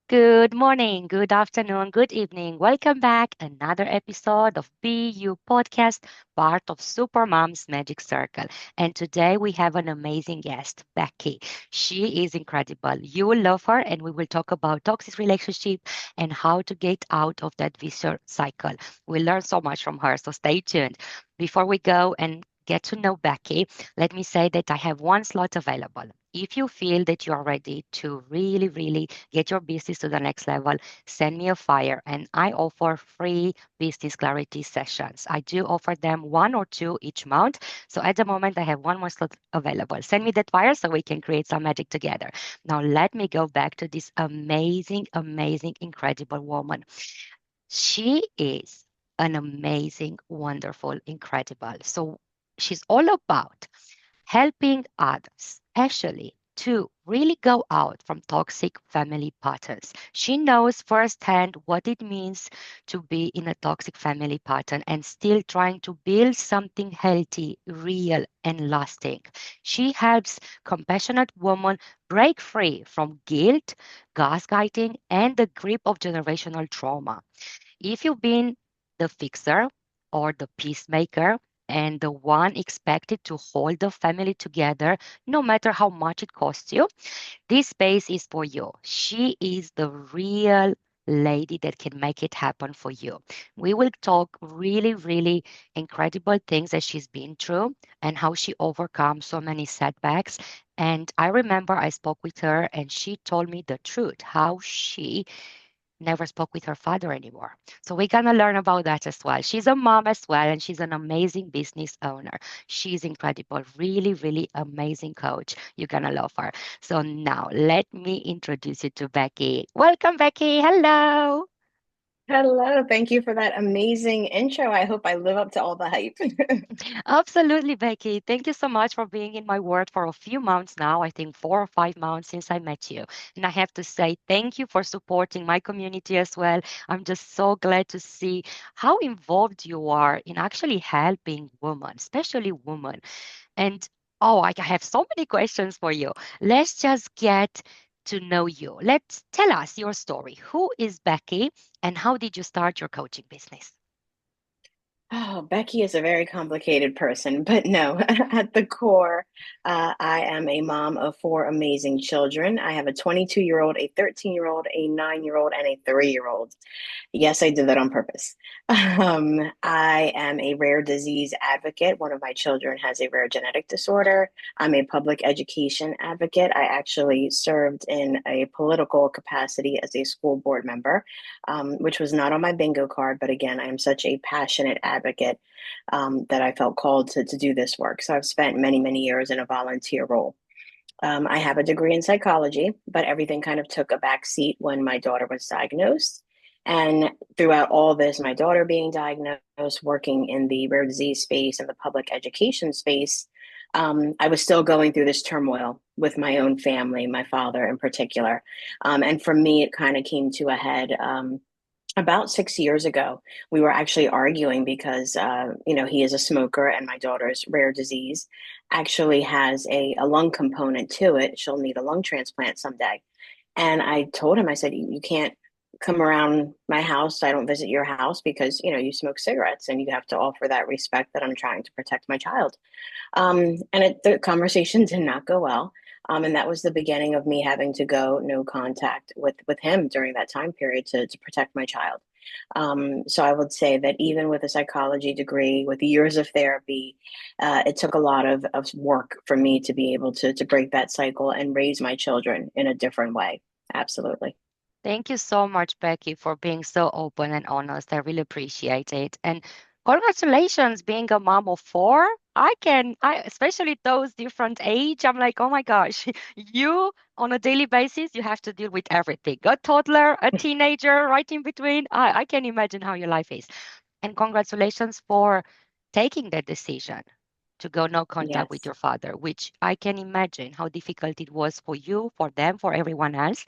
Good morning, good afternoon, good evening. Welcome back. Another episode of BU Podcast, part of Supermom's Magic Circle. And today we have an amazing guest, Becky. She is incredible. You will love her, and we will talk about toxic relationship and how to get out of that vicious cycle. We'll learn so much from her, so stay tuned. Before we go and get to know Becky, let me say that I have one slot available. If you feel that you are ready to really get your business to the next level, send me a fire. And I offer free business clarity sessions. I do offer them one or two each month. So at the moment, I have one more slot available. Send me that fire so we can create some magic together. Now, let me go back to this amazing, incredible woman. She is an amazing, wonderful, incredible. So she's all about helping others, especially to really go out from toxic family patterns. She knows firsthand what it means to be in a toxic family pattern and still trying to build something healthy, real, and lasting. She helps compassionate women break free from guilt, gaslighting, and the grip of generational trauma. If you've been the fixer or the peacemaker and the one expected to hold the family together, no matter how much it costs you, this space is for you. She is the real lady that can make it happen for you. We will talk really incredible things that she's been through and how she overcome so many setbacks. And I remember I spoke with her and she told me the truth, how she never spoke with her father anymore. So we're going to learn about that as well. She's a mom as well, and she's an amazing business owner. She's incredible, really amazing coach. You're going to love her. So now let me introduce you to Becky. Welcome, Becky. Hello. Hello, thank you for that amazing intro. I hope I live up to all the hype. Absolutely, Becky. Thank you so much for being in my world for a few months now. I think 4 or 5 months since I met you. And I have to say thank you for supporting my community as well. I'm just so glad to see how involved you are in actually helping women, especially women. And oh, I have so many questions for you. Let's just get to know you. Let's tell us your story. Who is Becky and how did you start your coaching business? Oh, Becky is a very complicated person, but no, at the core, I am a mom of four amazing children. I have a 22-year-old, a 13-year-old, a 9-year-old, and a 3-year-old. Yes, I did that on purpose. I am a rare disease advocate. One of my children has a rare genetic disorder. I'm a public education advocate. I actually served in a political capacity as a school board member, which was not on my bingo card. But again, I am such a passionate advocate that I felt called to do this work. So I've spent many years in a volunteer role. I have a degree in psychology, but everything kind of took a back seat when my daughter was diagnosed. And throughout all this, my daughter being diagnosed, working in the rare disease space and the public education space, I was still going through this turmoil with my own family, my father in particular. And for me, it kind of came to a head. About 6 years ago, we were actually arguing because, he is a smoker and my daughter's rare disease actually has a lung component to it. She'll need a lung transplant someday. And I told him, I said, you can't come around my house. I don't visit your house because, you smoke cigarettes and you have to offer that respect that I'm trying to protect my child. The conversation did not go well. And that was the beginning of me having to go no contact with him during that time period to protect my child. So I would say that even with a psychology degree, with years of therapy, it took a lot of work for me to be able to break that cycle and raise my children in a different way. Absolutely. Thank you so much, Becky, for being so open and honest. I really appreciate it. And congratulations being a mom of four. Especially those different age, I'm like, oh my gosh, you on a daily basis, you have to deal with everything. A toddler, a teenager, right in between. I can imagine how your life is. And congratulations for taking that decision to go no contact with Yes. your father, which I can imagine how difficult it was for you, for them, for everyone else.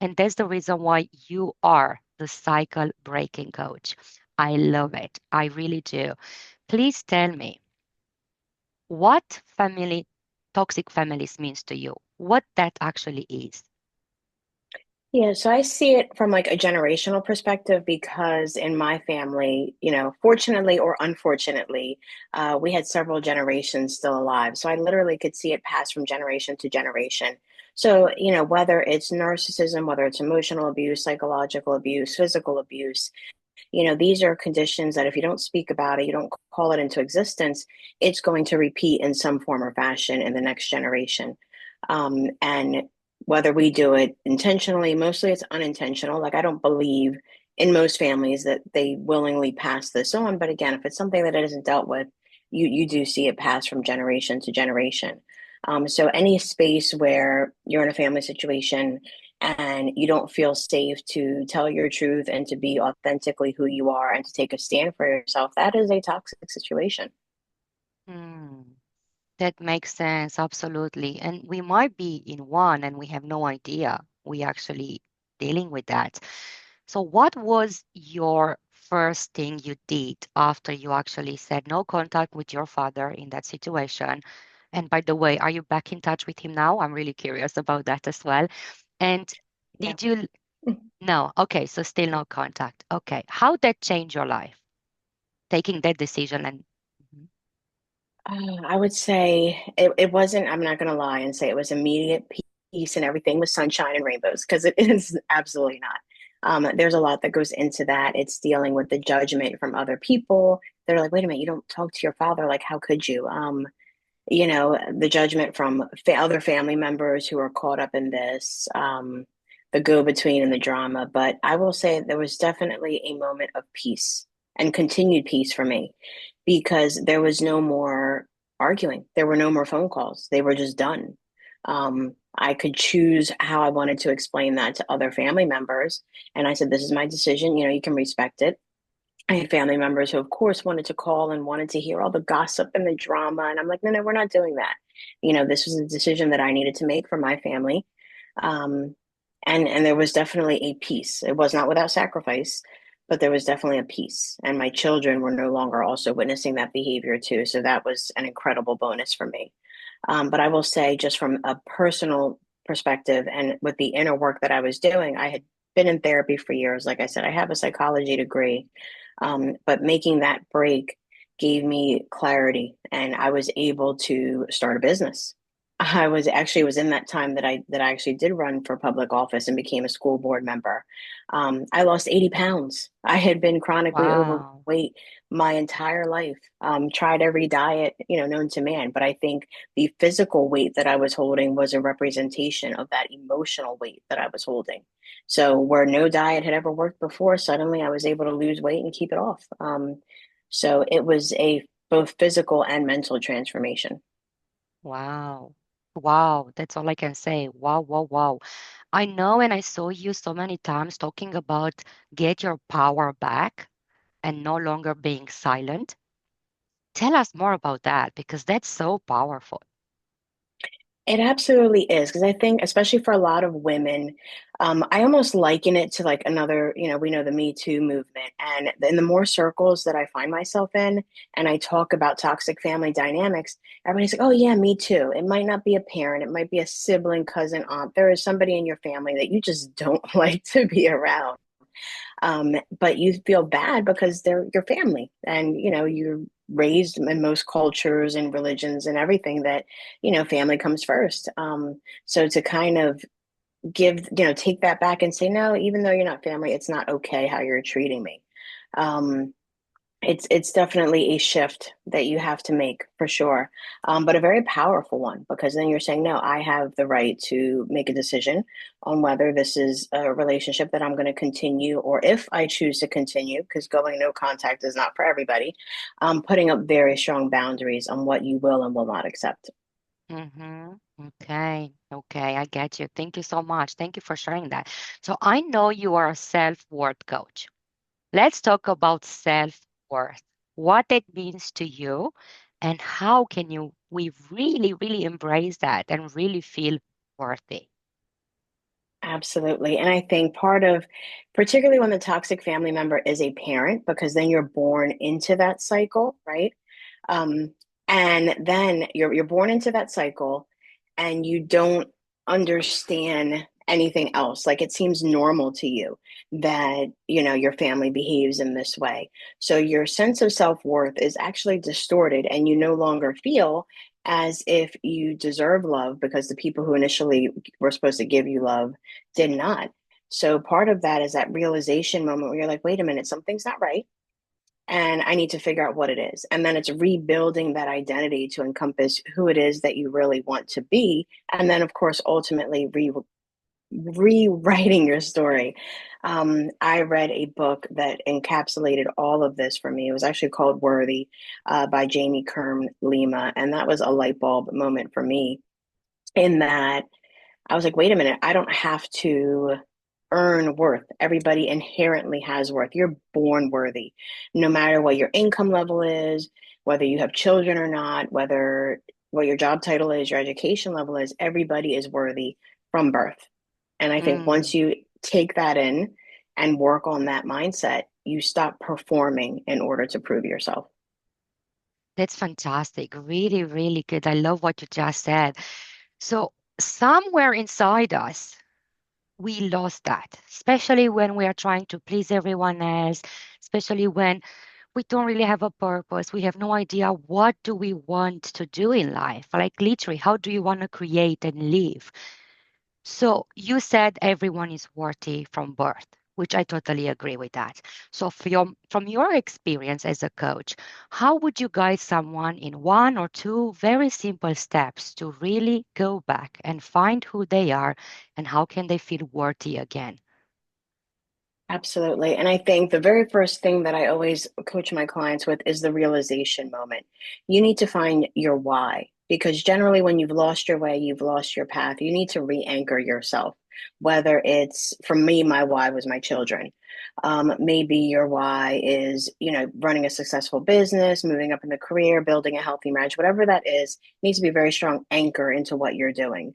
And that's the reason why you are the cycle breaking coach. I love it. I really do. Please tell me what toxic families means to you, what that actually is. Yeah, so I see it from like a generational perspective because in my family, fortunately or unfortunately, we had several generations still alive. So I literally could see it pass from generation to generation. So, whether it's narcissism, whether it's emotional abuse, psychological abuse, physical abuse, these are conditions that if you don't speak about it, you don't call it into existence, it's going to repeat in some form or fashion in the next generation. And whether we do it intentionally, mostly it's unintentional. Like, I don't believe in most families that they willingly pass this on. But again, if it's something that it isn't dealt with, you do see it pass from generation to generation. So any space where you're in a family situation and you don't feel safe to tell your truth and to be authentically who you are and to take a stand for yourself, that is a toxic situation. Hmm. That makes sense, absolutely. And we might be in one and we have no idea we actually dealing with that. So what was your first thing you did after you actually said no contact with your father in that situation? And by the way, are you back in touch with him now? I'm really curious about that as well. And Yeah. did you no, okay, so still no contact. Okay. How that changed your life? Taking that decision and Mhm. I would say it wasn't, I'm not going to lie and say it was immediate peace and everything was sunshine and rainbows because it is absolutely not. There's a lot that goes into that. It's dealing with the judgment from other people. They're like, wait a minute, you don't talk to your father. Like, how could you? The judgment from other family members who are caught up in this, the go between and the drama. But I will say there was definitely a moment of peace and continued peace for me because there was no more arguing. There were no more phone calls. They were just done. I could choose how I wanted to explain that to other family members. And I said, this is my decision. You can respect it. I had family members who, of course, wanted to call and wanted to hear all the gossip and the drama. And I'm like, no, no, we're not doing that. This was a decision that I needed to make for my family. Um, and there was definitely a peace. It was not without sacrifice, but there was definitely a peace. And my children were no longer also witnessing that behavior too. So that was an incredible bonus for me. But I will say, just from a personal perspective and with the inner work that I was doing, I had been in therapy for years. Like I said, I have a psychology degree. But making that break gave me clarity and I was able to start a business. I was actually it was in that time that I actually did run for public office and became a school board member. I lost 80 pounds. I had been chronically Wow. overweight my entire life. Tried every diet, known to man. But I think the physical weight that I was holding was a representation of that emotional weight that I was holding. So where no diet had ever worked before, suddenly I was able to lose weight and keep it off. So it was a both physical and mental transformation. Wow. Wow. That's all I can say. Wow, wow, wow. I know, and I saw you so many times talking about get your power back and no longer being silent. Tell us more about that because that's so powerful. It absolutely is because I think, especially for a lot of women, I almost liken it to like another, we know the Me Too movement. And in the more circles that I find myself in, and I talk about toxic family dynamics, everybody's like, oh, yeah, me too. It might not be a parent, it might be a sibling, cousin, aunt. There is somebody in your family that you just don't like to be around. But you feel bad because they're your family and you're raised in most cultures and religions and everything that family comes first. So to kind of take that back and say no, even though you're not family, it's not okay how you're treating me. um, it's definitely a shift that you have to make for sure, but a very powerful one because then you're saying, no, I have the right to make a decision on whether this is a relationship that I'm going to continue or if I choose to continue, because going no contact is not for everybody. Putting up very strong boundaries on what you will and will not accept. Mm-hmm. Okay. Okay. I get you. Thank you so much. Thank you for sharing that. So I know you are a self-worth coach. Let's talk about self-worth, what it means to you, and how can we really, really embrace that and really feel worthy. Absolutely. And I think part of, particularly when the toxic family member is a parent, because then you're born into that cycle, right? Um, and then you're born into that cycle and you don't understand anything else. Like it seems normal to you that, your family behaves in this way. So your sense of self-worth is actually distorted, and you no longer feel as if you deserve love because the people who initially were supposed to give you love did not. So part of that is that realization moment where you're like, wait a minute, something's not right. And I need to figure out what it is. And then it's rebuilding that identity to encompass who it is that you really want to be. And then, of course, ultimately rewriting your story. I read a book that encapsulated all of this for me. It was actually called Worthy by Jamie Kern Lima. And that was a light bulb moment for me in that I was like, wait a minute, I don't have to earn worth. Everybody inherently has worth. You're born worthy, no matter what your income level is, whether you have children or not, whether what your job title is, your education level is, everybody is worthy from birth. And I think once Mm, you take that in and work on that mindset, you stop performing in order to prove yourself. that's fantastic. Really, really good. I love what you just said. So, somewhere inside us, we lost that, especially when we are trying to please everyone else, especially when we don't really have a purpose. We have no idea what do we want to do in life. Like literally, how do you want to create and live? So you said everyone is worthy from birth, which I totally agree with that. So from your experience as a coach, how would you guide someone in one or two very simple steps to really go back and find who they are and how can they feel worthy again? Absolutely. And I think the very first thing that I always coach my clients with is the realization moment. You need to find your why because generally, when you've lost your way, you've lost your path. You need to re anchor yourself. Whether it's for me, my why was my children. Maybe your why is, running a successful business, moving up in the career, building a healthy marriage, whatever that is, needs to be a very strong anchor into what you're doing.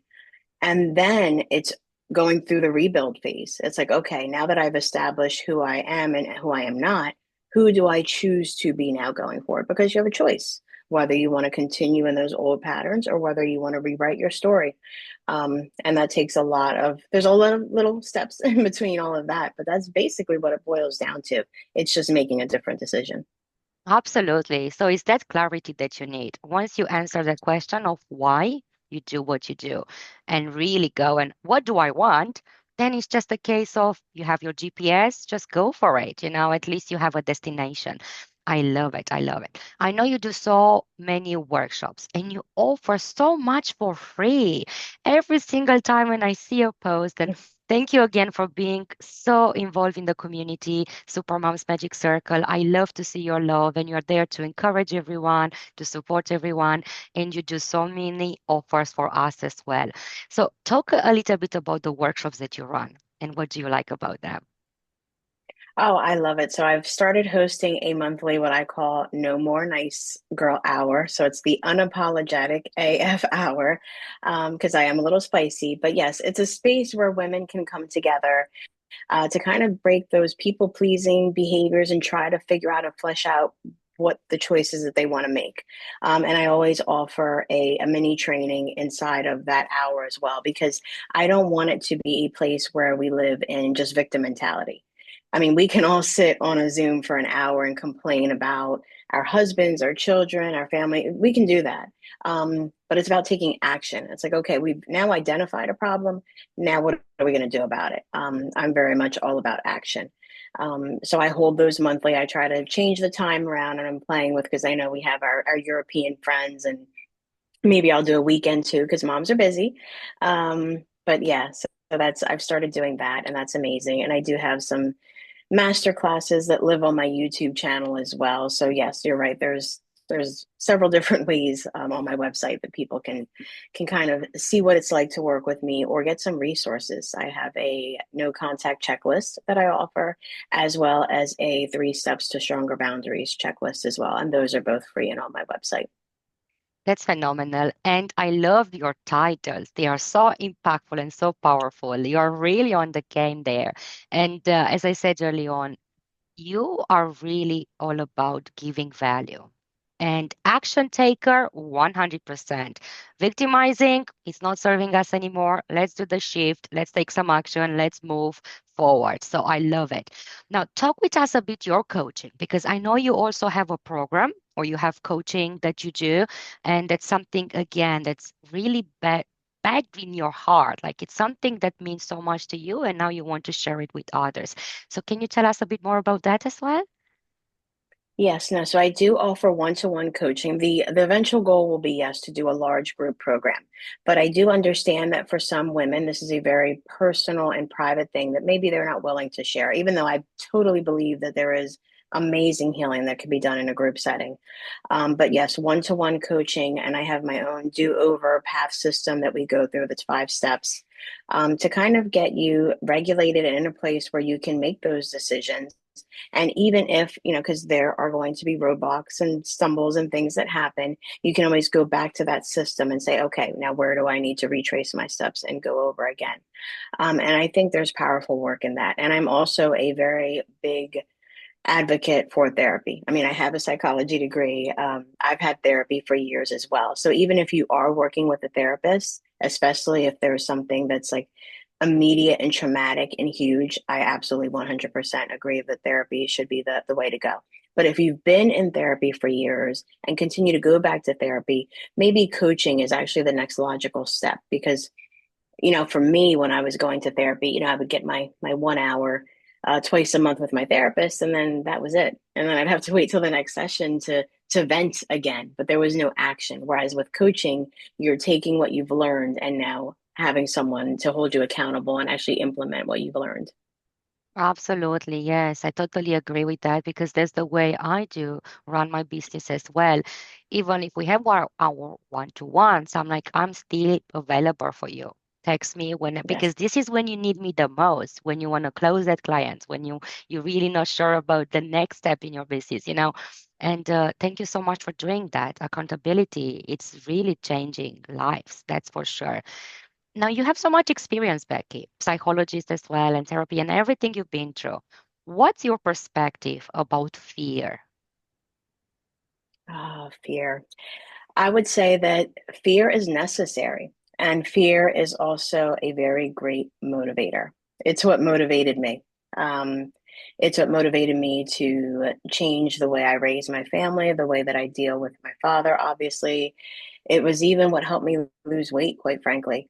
And then it's going through the rebuild phase. It's like, okay, now that I've established who I am and who I am not, who do I choose to be now going forward? Because you have a choice whether you want to continue in those old patterns or whether you want to rewrite your story. And that takes there's a lot of little steps in between all of that, but that's basically what it boils down to. It's just making a different decision. Absolutely. So it's that clarity that you need. Once you answer the question of why you do what you do and really go and what do I want, then it's just a case of you have your GPS, just go for it. At least you have a destination. I love it. I love it. I know you do so many workshops and you offer so much for free every single time when I see a post. And thank you again for being so involved in the community, Supermom's Magic Circle. I love to see your love, and you're there to encourage everyone, to support everyone, and you do so many offers for us as well. So, talk a little bit about the workshops that you run and what do you like about them? Oh, I love it. So I've started hosting a monthly, what I call No More Nice Girl Hour. So it's the unapologetic AF hour, because I am a little spicy. But yes, it's a space where women can come together to kind of break those people pleasing behaviors and try to figure out and flesh out what the choices that they want to make. And I always offer a mini training inside of that hour as well, because I don't want it to be a place where we live in just victim mentality. I mean, we can all sit on a Zoom for an hour and complain about our husbands, our children, our family. We can do that. But it's about taking action. It's like, okay, we've now identified a problem. Now, what are we going to do about it? I'm very much all about action. So I hold those monthly. I try to change the time around and I'm playing with because I know we have our European friends and maybe I'll do a weekend too because moms are busy. But yeah, so that's I've started doing that and that's amazing. And I do have some master classes that live on my YouTube channel as well. So yes, you're right. There's several different ways on my website that people can kind of see what it's like to work with me or get some resources. I have a no contact checklist that I offer, as well as a 3 steps to stronger boundaries checklist as well, and those are both free and on my website. That's phenomenal. And I love your titles. They are so impactful and so powerful. You're really on the game there. And as I said early on, you are really all about giving value. And action taker, 100%. Victimizing, it's not serving us anymore. Let's do the shift. Let's take some action. Let's move forward. So I love it. Now, talk with us a bit your coaching, because I know you also have a program or you have coaching that you do. And that's something, again, that's really backed in your heart. Like it's something that means so much to you. And now you want to share it with others. So can you tell us a bit more about that as well? Yes, no. So I do offer one-to-one coaching. The eventual goal will be, yes, to do a large group program. But I do understand that for some women, this is a very personal and private thing that maybe they're not willing to share, even though I totally believe that there is amazing healing that can be done in a group setting. But yes, one-to-one coaching, and I have my own do-over path system that we go through that's 5 steps to kind of get you regulated and in a place where you can make those decisions. And even if, because there are going to be roadblocks and stumbles and things that happen, you can always go back to that system and say, okay, now where do I need to retrace my steps and go over again? And I think there's powerful work in that. And I'm also a very big advocate for therapy. I mean, I have a psychology degree. I've had therapy for years as well. So even if you are working with a therapist, especially if there's something that's like immediate and traumatic and huge, I absolutely 100% agree that therapy should be the way to go. But if you've been in therapy for years and continue to go back to therapy, maybe coaching is actually the next logical step because for me, when I was going to therapy, I would get my 1 hour twice a month with my therapist, and then that was it. And then I'd have to wait till the next session to vent again. But there was no action. Whereas with coaching, you're taking what you've learned and now having someone to hold you accountable and actually implement what you've learned. Absolutely, yes. I totally agree with that because that's the way I do run my business as well. Even if we have our one-to-ones, I'm like, I'm still available for you. Text me Yes. because this is when you need me the most, when you want to close that client, when you're really not sure about the next step in your business. And thank you so much for doing that. Accountability, it's really changing lives, that's for sure. Now you have so much experience, Becky, psychologist as well, and therapy and everything you've been through. What's your perspective about fear? Ah, fear. I would say that fear is necessary, and fear is also a very great motivator. It's what motivated me. Um, it's what motivated me to change the way I raise my family, the way that I deal with my father, obviously. It was even what helped me lose weight, quite frankly.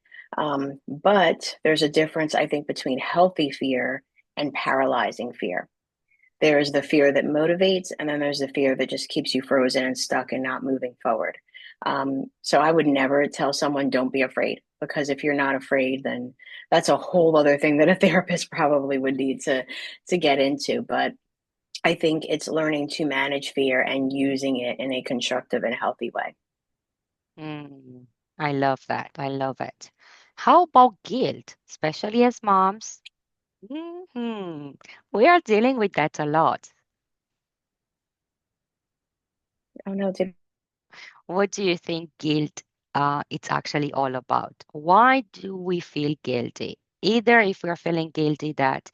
But there's a difference, I think, between healthy fear and paralyzing fear. There's the fear that motivates, and then there's the fear that just keeps you frozen and stuck and not moving forward. So I would never tell someone, don't be afraid, because if you're not afraid, then that's a whole other thing that a therapist probably would need to get into. But I think it's learning to manage fear and using it in a constructive and healthy way. Mm, I love that. I love it. How about guilt, especially as moms? hmm We are dealing with that a lot. Oh no, did What do you think guilt it's actually all about? Why do we feel guilty? Either if we're feeling guilty that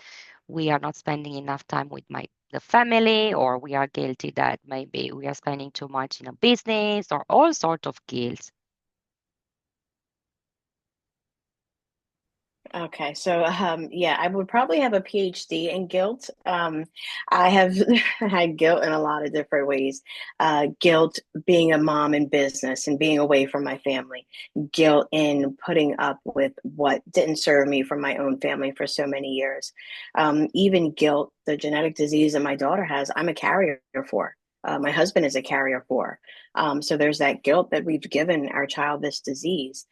we are not spending enough time with the family, or we are guilty that maybe we are spending too much in a business, or all sort of guilt. Okay, so yeah, I would probably have a PhD in guilt. I have had guilt in a lot of different ways. Guilt being a mom in business and being away from my family. Guilt in putting up with what didn't serve me from my own family for so many years. Even guilt, the genetic disease that my daughter has, I'm a carrier for. My husband is a carrier for. So there's that guilt that we've given our child this disease.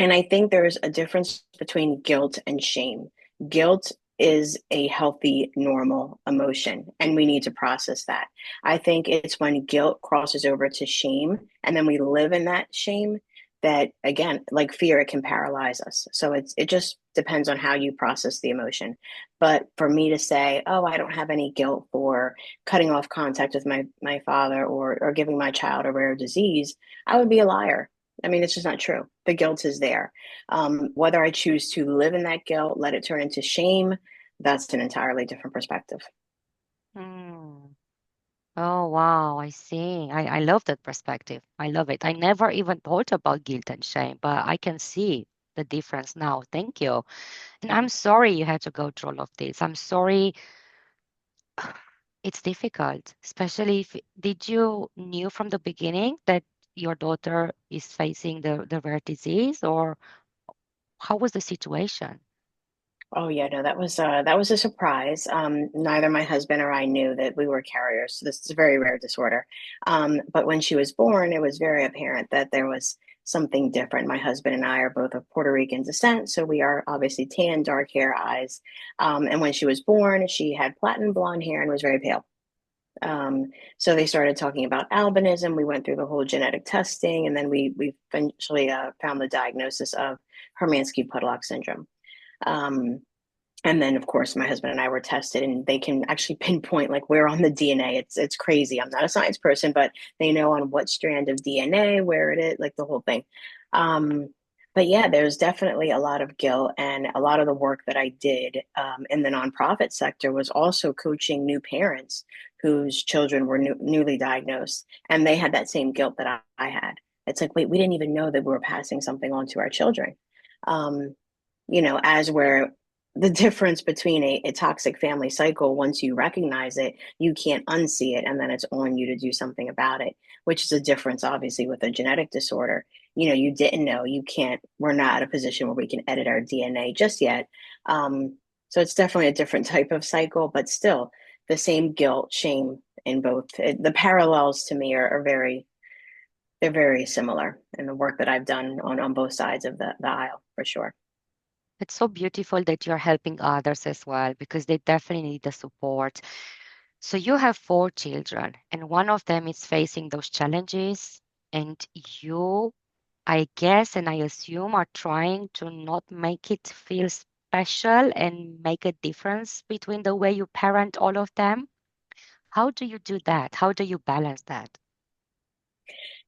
And I think there's a difference between guilt and shame. Guilt is a healthy, normal emotion, and we need to process that. I think it's when guilt crosses over to shame, and then we live in that shame that, again, like fear, it can paralyze us. So it just depends on how you process the emotion. But for me to say, oh, I don't have any guilt for cutting off contact with my father or giving my child a rare disease, I would be a liar. I mean, it's just not true. The guilt is there. Whether I choose to live in that guilt, let it turn into shame, that's an entirely different perspective. Hmm. Oh, wow, I see. I love that perspective. I love it. I never even thought about guilt and shame, but I can see the difference now. Thank you. And I'm Yeah. sorry you had to go through all of this. I'm sorry it's difficult, especially if did you knew from the beginning that your daughter is facing the rare disease, or how was the situation? Oh yeah, no, that was a surprise. Neither my husband or I knew that we were carriers. So this is a very rare disorder. But when she was born, it was very apparent that there was something different. My husband and I are both of Puerto Rican descent, so we are obviously tan, dark hair, eyes. And when she was born, she had platinum blonde hair and was very pale. So they started talking about albinism. We went through the whole genetic testing, and then we eventually found the diagnosis of Hermansky-Pudlak syndrome. Um, and then, of course, my husband and I were tested, and they can actually pinpoint like where on the DNA. It's crazy. I'm not a science person, but they know on what strand of DNA where it is, like the whole thing. Um, but yeah, there's definitely a lot of guilt, and a lot of the work that I did in the nonprofit sector was also coaching new parents whose children were newly diagnosed, and they had that same guilt that I had. It's like, wait, we didn't even know that we were passing something on to our children. Um, as we're the difference between a toxic family cycle, once you recognize it, you can't unsee it, and then it's on you to do something about it, which is a difference, obviously, with a genetic disorder. You didn't know, you can't, we're not in a position where we can edit our DNA just yet. So it's definitely a different type of cycle, but still the same guilt, shame in both. The parallels to me are very, they're very similar in the work that I've done on both sides of the aisle, for sure. It's so beautiful that you're helping others as well because they definitely need the support. So you have four children, and one of them is facing those challenges, and you, I guess, and I assume, are trying to not make it feel special and make a difference between the way you parent all of them. How do you do that? How do you balance that?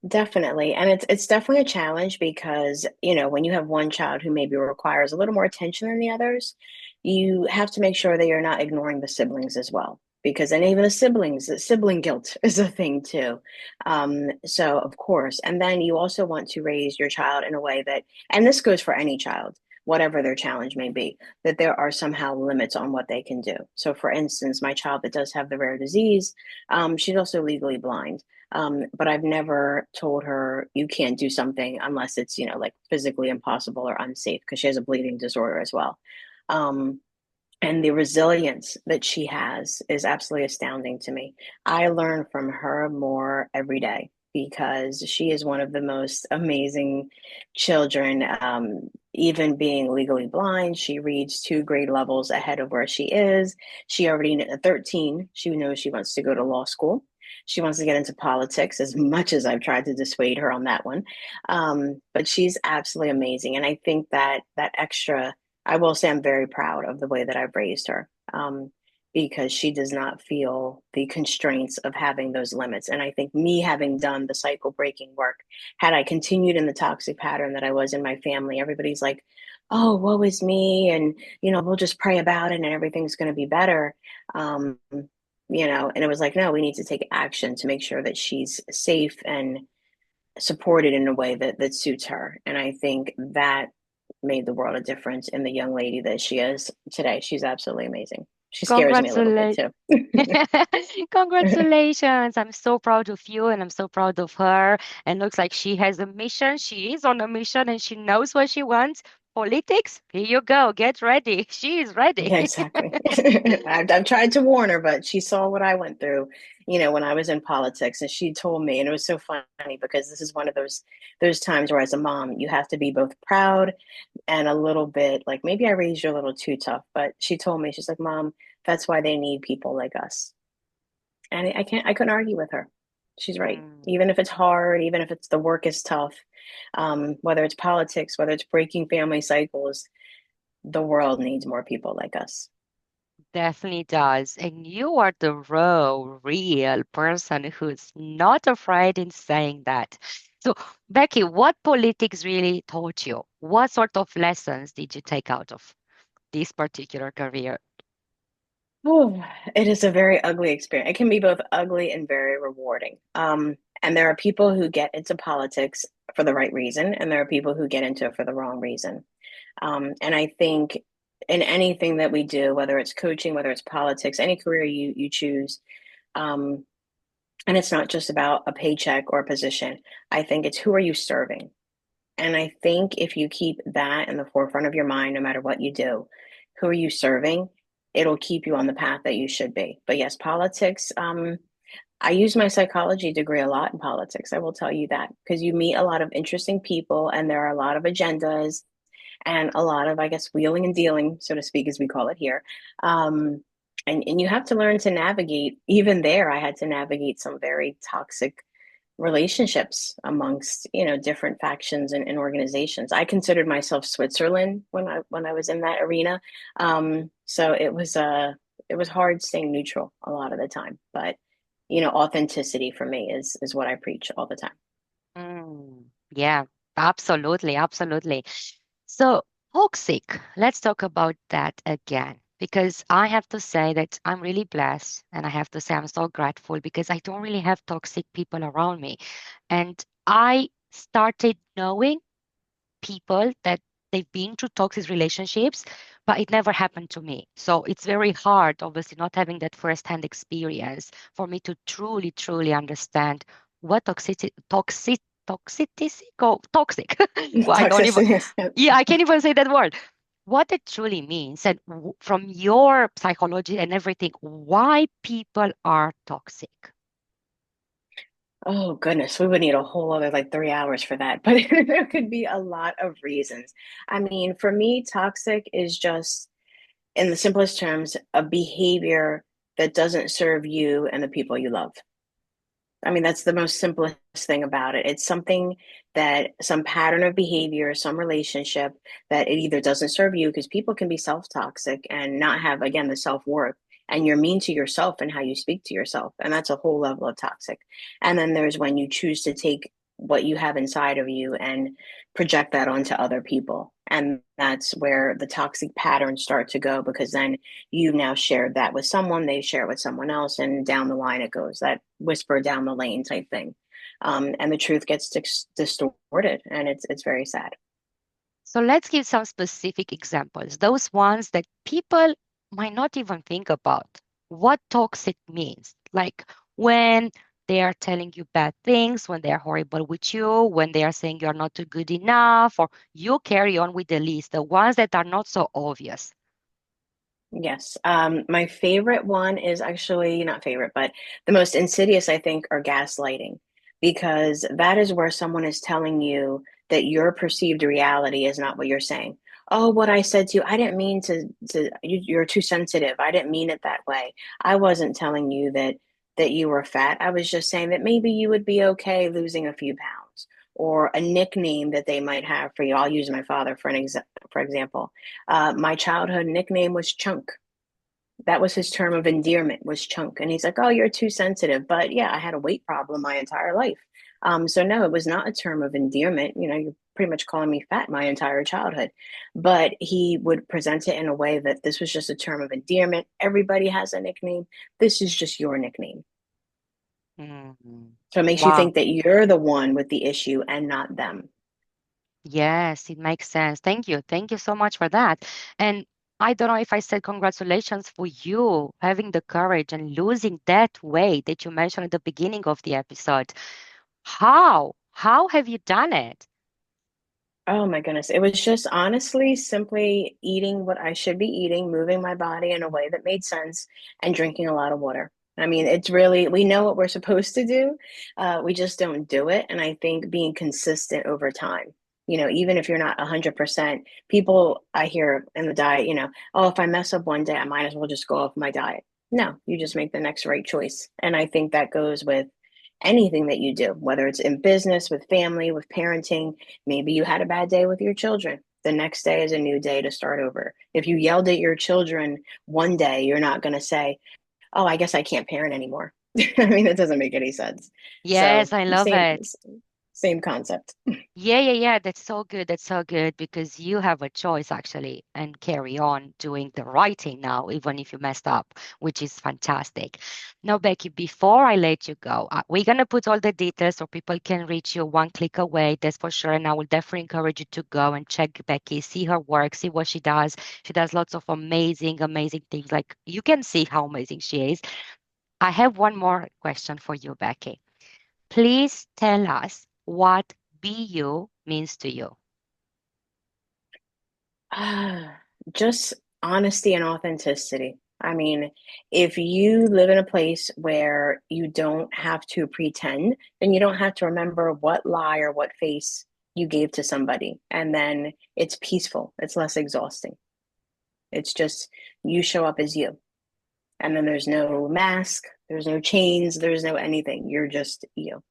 Definitely. And it's definitely a challenge because, when you have one child who maybe requires a little more attention than the others, you have to make sure that you're not ignoring the siblings as well. Because then even the sibling guilt is a thing too. So of course, and then you also want to raise your child in a way that, and this goes for any child, whatever their challenge may be, that there are somehow limits on what they can do. So for instance, my child that does have the rare disease, she's also legally blind. But I've never told her you can't do something unless it's, like physically impossible or unsafe because she has a bleeding disorder as well. Um, and the resilience that she has is absolutely astounding to me. I learn from her more every day because she is one of the most amazing children. Even being legally blind, she reads two grade levels ahead of where she is. She already, at 13, she knows she wants to go to law school. She wants to get into politics as much as I've tried to dissuade her on that one. But she's absolutely amazing. And I think that that extra, I will say I'm very proud of the way that I've raised her, because she does not feel the constraints of having those limits. And I think me having done the cycle breaking work, had I continued in the toxic pattern that I was in my family, everybody's like, oh, woe is me. And, we'll just pray about it and everything's going to be better. And it was like, no, we need to take action to make sure that she's safe and supported in a way that suits her. And I think that made the world a difference in the young lady that she is today. She's absolutely amazing. She scares me a little bit Congratulations. too. Congratulations. I'm so proud of you and I'm so proud of her. And looks like she has a mission. She is on a mission and she knows what she wants. Politics, here you go. Get ready. She is ready. Yeah, exactly. I've tried to warn her, but she saw what I went through, when I was in politics, and she told me, and it was so funny because this is one of those times where, as a mom, you have to be both proud and a little bit like maybe I raised you a little too tough. But she told me, she's like, Mom, that's why they need people like us. And I couldn't argue with her. She's right. Mm, Even if it's hard, even if it's the work is tough, whether it's politics, whether it's breaking family cycles, the world needs more people like us. definitely does. And you are the real person who's not afraid in saying that. So, Becky, what politics really taught you? What sort of lessons did you take out of this particular career? Oh, it is a very ugly experience. It can be both ugly and very rewarding. And there are people who get into politics for the right reason, and there are people who get into it for the wrong reason. And I think in anything that we do, whether it's coaching, whether it's politics, any career you choose, um, and it's not just about a paycheck or a position. I think it's who are you serving? And I think if you keep that in the forefront of your mind, no matter what you do, who are you serving? It'll keep you on the path that you should be. But yes, politics, I use my psychology degree a lot in politics. I will tell you that because you meet a lot of interesting people and there are a lot of agendas and a lot of, I guess, wheeling and dealing, so to speak, as we call it here. And you have to learn to navigate. Even there, I had to navigate some very toxic relationships amongst different factions and organizations. I considered myself Switzerland when I was in that arena. So it was hard staying neutral a lot of the time, but authenticity for me is what I preach all the time. Yeah, absolutely, absolutely. So, toxic, let's talk about that again. Because I have to say that I'm really blessed and I have to say I'm so grateful because I don't really have toxic people around me. And I started knowing people that they've been through toxic relationships, but it never happened to me. So it's very hard, obviously, not having that firsthand experience for me to truly, truly understand what toxicity, toxic. Well, I don't even, Toxicity is yeah, I can't even say that word. What it truly means, and from your psychology and everything, why people are toxic. oh goodness, we would need a whole other like 3 hours for that, but there could be a lot of reasons. I mean, for me, toxic is just, in the simplest terms, a behavior that doesn't serve you and the people you love. I mean, that's the most simplest thing about it. It's something that some pattern of behavior, some relationship that it either doesn't serve you because people can be self toxic and not have, again, the self worth. And you're mean to yourself and how you speak to yourself. And that's a whole level of toxic. And then there's when you choose to take what you have inside of you and project that onto other people. And that's where the toxic patterns start to go because then you've now shared that with someone, they share it with someone else, and down the line it goes, that whisper down the lane type thing. And the truth gets distorted, and it's very sad. So let's give some specific examples, those ones that people might not even think about. What toxic means, like when they are telling you bad things, when they are horrible with you, when they are saying you're not too good enough, or you carry on with the list, the ones that are not so obvious. Yes. My favorite one is actually not favorite, but the most insidious, I think, are gaslighting, because that is where someone is telling you that your perceived reality is not what you're saying. Oh, what I said to you, I didn't mean you're too sensitive. I didn't mean it that way. I wasn't telling you that you were fat. I was just saying that maybe you would be okay losing a few pounds, or a nickname that they might have for you. I'll use my father for example. My childhood nickname was Chunk. That was his term of endearment, was Chunk. And he's like, oh, you're too sensitive. But yeah, I had a weight problem my entire life. So no, it was not a term of endearment. You're pretty much calling me fat my entire childhood. But he would present it in a way that this was just a term of endearment. Everybody has a nickname. This is just your nickname. Mhm. So it makes you Wow. think that you're the one with the issue and not them. Yes, it makes sense. Thank you. Thank you so much for that. And I don't know if I said congratulations for you having the courage and losing that weight that you mentioned at the beginning of the episode. How? How have you done it? Oh my goodness. It was just honestly simply eating what I should be eating, moving my body in a way that made sense, and drinking a lot of water. I mean, it's really, we know what we're supposed to do. We just don't do it. And I think being consistent over time, even if you're not 100%, people I hear in the diet, oh, if I mess up one day, I might as well just go off my diet. No, you just make the next right choice. And I think that goes with anything that you do, whether it's in business, with family, with parenting. Maybe you had a bad day with your children. The next day is a new day to start over. If you yelled at your children one day, you're not going to say, oh, I guess I can't parent anymore. I mean, that doesn't make any sense. Yes, So, I love same it. Same concept. Yeah, yeah, yeah. That's so good. That's so good because you have a choice actually and carry on doing the writing now, even if you messed up, which is fantastic. Now, Becky, before I let you go, we're going to put all the details so people can reach you one click away. That's for sure. And I will definitely encourage you to go and check Becky, see her work, see what she does. She does lots of amazing, amazing things. Like you can see how amazing she is. I have one more question for you, Becky. Please tell us what BU means to you. Just honesty and authenticity. I mean, if you live in a place where you don't have to pretend, then you don't have to remember what lie or what face you gave to somebody. And then it's peaceful, it's less exhausting. It's just you show up as you. And then there's no mask, there's no chains, there's no anything. You're just you.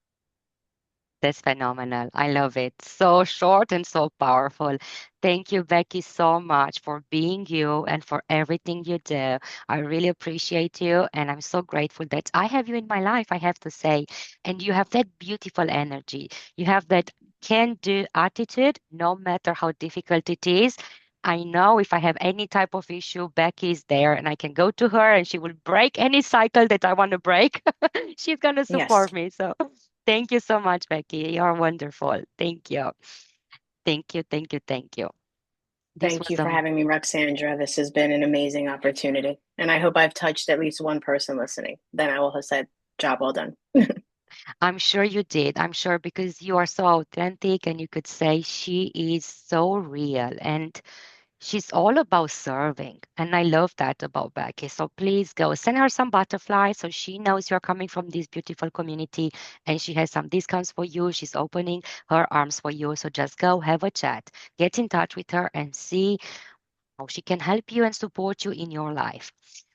That's phenomenal. I love it. So short and so powerful. Thank you, Becky, so much for being you and for everything you do. I really appreciate you. And I'm so grateful that I have you in my life, I have to say. And you have that beautiful energy. You have that can do attitude, no matter how difficult it is. I know if I have any type of issue, Becky is there and I can go to her and she will break any cycle that I want to break. She's going to Yes. support me. So thank you so much, Becky. You're wonderful. Thank you. Thank you. Thank you. Thank you. This Thank you was for having me, Roxandra. This has been an amazing opportunity. And I hope I've touched at least one person listening. Then I will have said, job well done. I'm sure you did. I'm sure because you are so authentic and you could say she is so real and she's all about serving. And I love that about Becky. So please go send her some butterflies so she knows you're coming from this beautiful community and she has some discounts for you. She's opening her arms for you. So just go have a chat, get in touch with her and see how she can help you and support you in your life.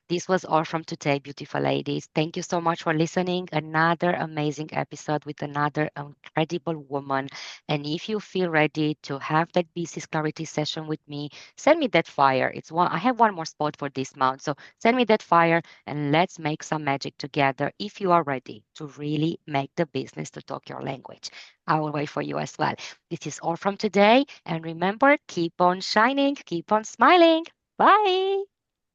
This was all from today, beautiful ladies. Thank you so much for listening. Another amazing episode with another incredible woman. And if you feel ready to have that business clarity session with me, send me that fire. It's one. I have one more spot for this month, so send me that fire and let's make some magic together. If you are ready to really make the business to talk your language, I will wait for you as well. This is all from today. And remember, keep on shining, keep on smiling. Bye.